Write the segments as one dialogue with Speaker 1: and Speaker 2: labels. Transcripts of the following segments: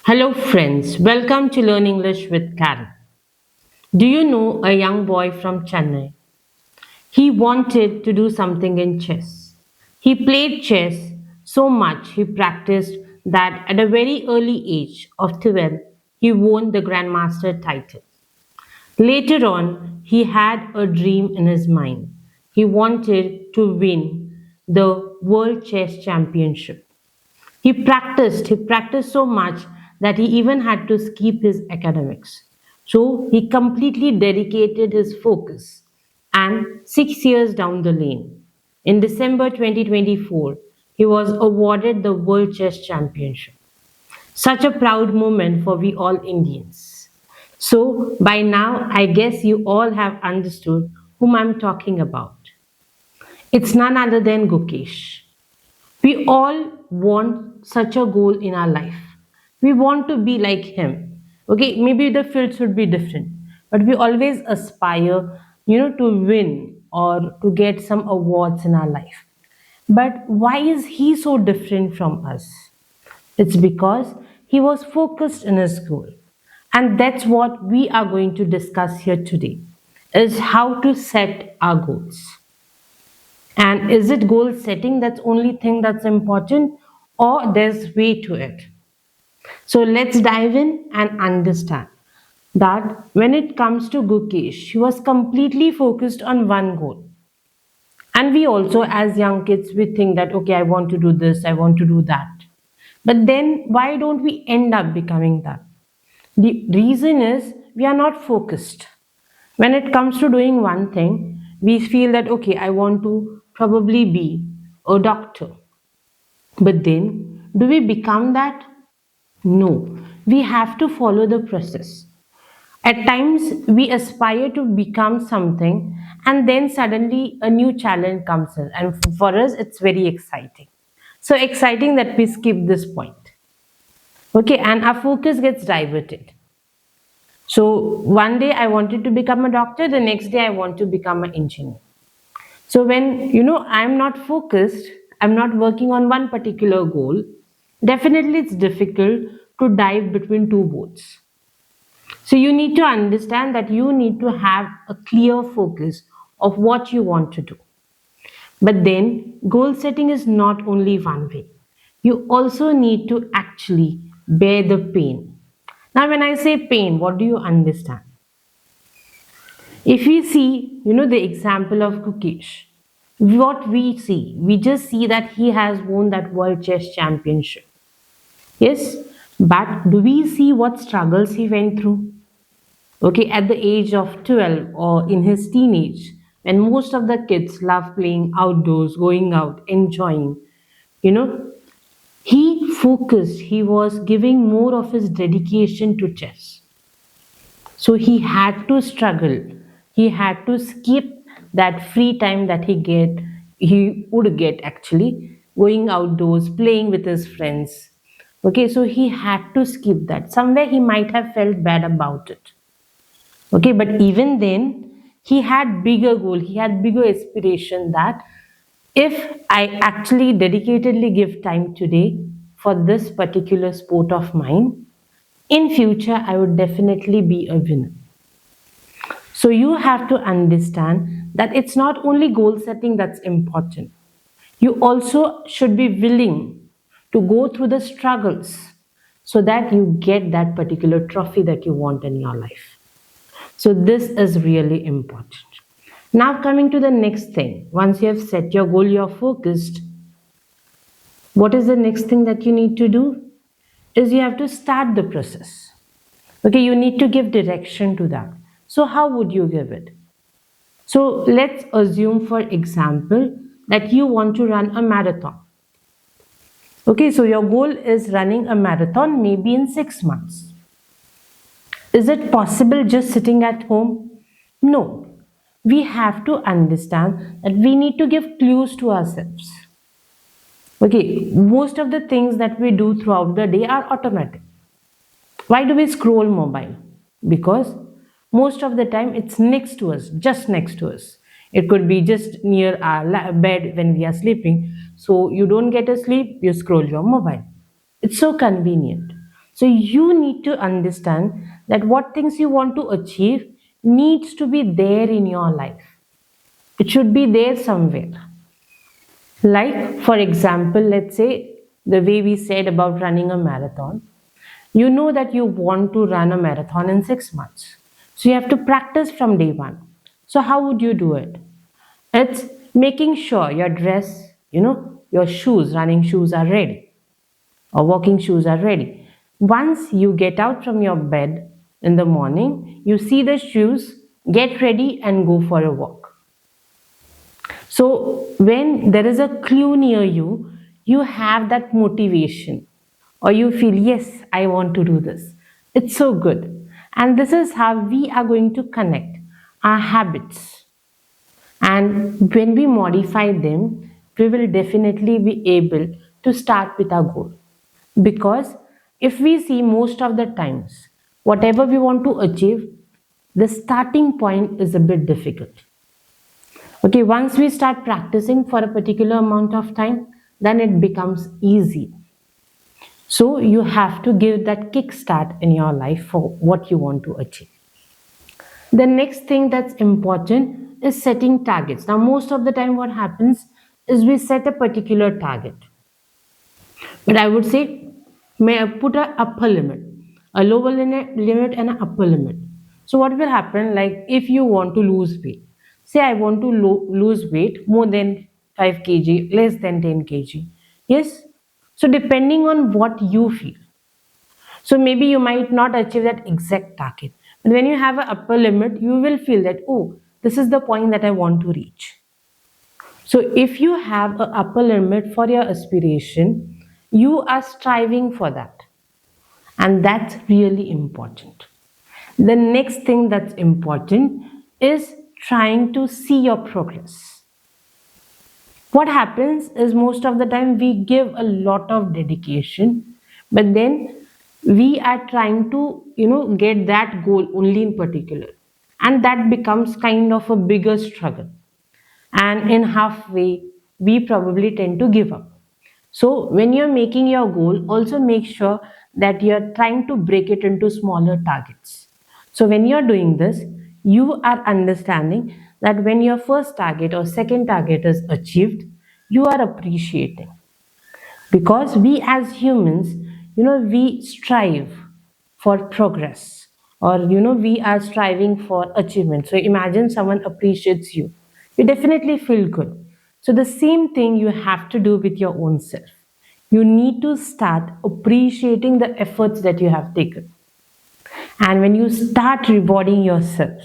Speaker 1: Hello, friends. Welcome to Learn English with Karen. Do you know a young boy from Chennai? He wanted to do something in chess. He played chess so much he practiced that at a very early age of 12, he won the Grandmaster title. Later on, he had a dream in his mind. He wanted to win the World Chess Championship. He practiced so much that he even had to skip his academics. So he completely dedicated his focus. And 6 years down the lane, in December 2024, he was awarded the World Chess Championship. Such a proud moment for we all Indians. So by now, I guess you all have understood whom I'm talking about. It's none other than Gukesh. We all want such a goal in our life. We want to be like him. Okay, maybe the field should be different, but we always aspire, to win or to get some awards in our life. But why is he so different from us? It's because he was focused in his goal. And that's what we are going to discuss here today is how to set our goals. And is it goal setting that's only thing that's important or there's way to it? So let's dive in and understand that when it comes to Gukesh, he was completely focused on one goal. And we also, as young kids, we think that, okay, I want to do this, I want to do that. But then why don't we end up becoming that? The reason is we are not focused. When it comes to doing one thing, we feel that, okay, I want to probably be a doctor. But then, do we become that? No. We have to follow the process. At times, we aspire to become something, and then suddenly a new challenge comes in. And for us, it's very exciting. So exciting that we skip this point. Okay, and our focus gets diverted. So one day I wanted to become a doctor, the next day I want to become an engineer. So when I'm not focused, I'm not working on one particular goal, definitely it's difficult to dive between two boats. So you need to understand that you need to have a clear focus of what you want to do. But then goal setting is not only one way. You also need to actually bear the pain. Now when I say pain, what do you understand? If we see, the example of Gukesh, what we just see that he has won that World Chess Championship. Yes, but do we see what struggles he went through? Okay, at the age of 12 or in his teenage, when most of the kids love playing outdoors, going out, enjoying, you know, he focused, he was giving more of his dedication to chess. So he had to struggle. He had to skip that free time that he would get actually going outdoors, playing with his friends. Okay, so he had to skip that. Somewhere he might have felt bad about it. Okay, but even then, he had bigger goal, he had bigger aspiration that if I actually dedicatedly give time today for this particular sport of mine, in future I would definitely be a winner. So you have to understand that it's not only goal setting that's important. You also should be willing to go through the struggles so that you get that particular trophy that you want in your life. So this is really important. Now coming to the next thing. Once you have set your goal, you're focused. What is the next thing that you need to do? Is you have to start the process. Okay, you need to give direction to that. So how would you give it? So let's assume, for example, that you want to run a marathon. Okay, so your goal is running a marathon maybe in 6 months. Is it possible just sitting at home? No. We have to understand that we need to give clues to ourselves. Okay, most of the things that we do throughout the day are automatic. Why do we scroll mobile? Because most of the time it's next to us, just next to us. It could be just near our bed when we are sleeping. So you don't get a sleep, you scroll your mobile. It's so convenient. So you need to understand that what things you want to achieve needs to be there in your life. It should be there somewhere. Like, for example, let's say the way we said about running a marathon. You know that you want to run a marathon in 6 months. So you have to practice from day one. So, how would you do it? It's making sure your dress, your shoes, running shoes are ready or walking shoes are ready. Once you get out from your bed in the morning, you see the shoes, get ready and go for a walk. So, when there is a clue near you, you have that motivation or you feel, yes, I want to do this. It's so good. And this is how we are going to connect our habits. And when we modify them, we will definitely be able to start with our goal. Because if we see most of the times, whatever we want to achieve, the starting point is a bit difficult. Okay, once we start practicing for a particular amount of time, then it becomes easy. So you have to give that kickstart in your life for what you want to achieve. The next thing that's important is setting targets. Now, most of the time, what happens is we set a particular target. But I would say, may I put a upper limit, a lower limit and an upper limit. So what will happen? Like if you want to lose weight, say I want to lose weight more than 5 kg, less than 10 kg. Yes. So depending on what you feel. So maybe you might not achieve that exact target. But when you have an upper limit, you will feel that, oh, this is the point that I want to reach. So if you have an upper limit for your aspiration, you are striving for that. And that's really important. The next thing that's important is trying to see your progress. What happens is most of the time we give a lot of dedication, but then we are trying to, get that goal only in particular. And that becomes kind of a bigger struggle. And in halfway, we probably tend to give up. So when you're making your goal, also make sure that you're trying to break it into smaller targets. So when you're doing this, you are understanding that when your first target or second target is achieved, you are appreciating. Because we as humans, we strive for progress or, we are striving for achievement. So imagine someone appreciates you. You definitely feel good. So the same thing you have to do with your own self. You need to start appreciating the efforts that you have taken. And when you start rewarding yourself,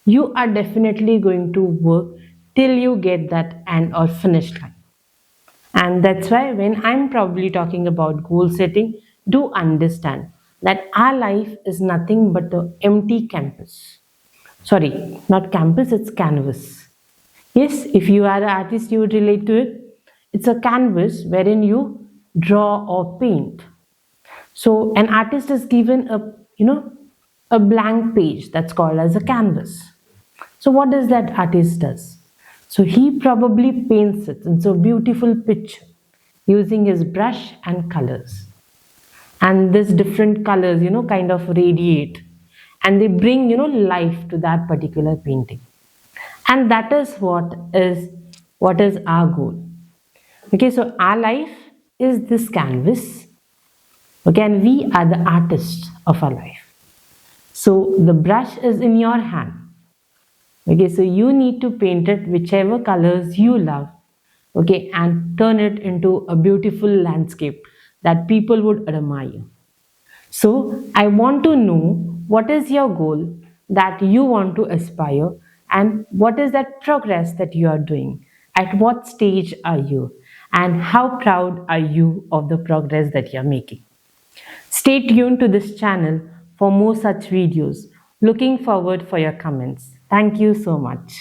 Speaker 1: you are definitely going to work till you get that end or finish line. And that's why when I'm probably talking about goal setting, do understand that our life is nothing but an empty canvas. Sorry, not campus, it's canvas. Yes, if you are an artist, you would relate to it. It's a canvas wherein you draw or paint. So an artist is given a blank page that's called as a canvas. So what does that artist does? So he probably paints it into a beautiful picture using his brush and colors. And these different colors, kind of radiate and they bring, life to that particular painting. And that is what is our goal. Okay, so our life is this canvas. Okay, and we are the artists of our life. So the brush is in your hand. Okay, so you need to paint it whichever colors you love. Okay, and turn it into a beautiful landscape that people would admire. So I want to know what is your goal that you want to aspire and what is that progress that you are doing. At what stage are you and how proud are you of the progress that you are making. Stay tuned to this channel for more such videos. Looking forward for your comments. Thank you so much.